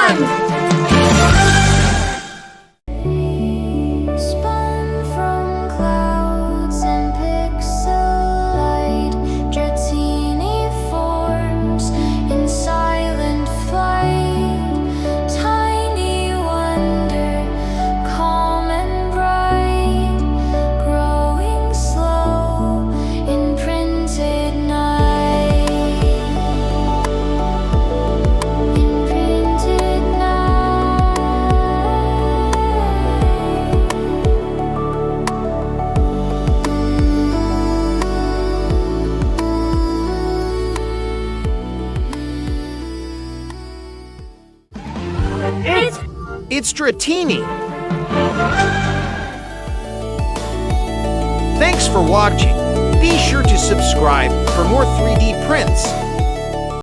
fun! Spun from clouds and pixel light, Dratini forms in silent flight. Tiny wonder, calm and bright, growing slow in printed night. In printed night. It's Dratini. Thanks for watching. Be sure to subscribe for more 3D prints.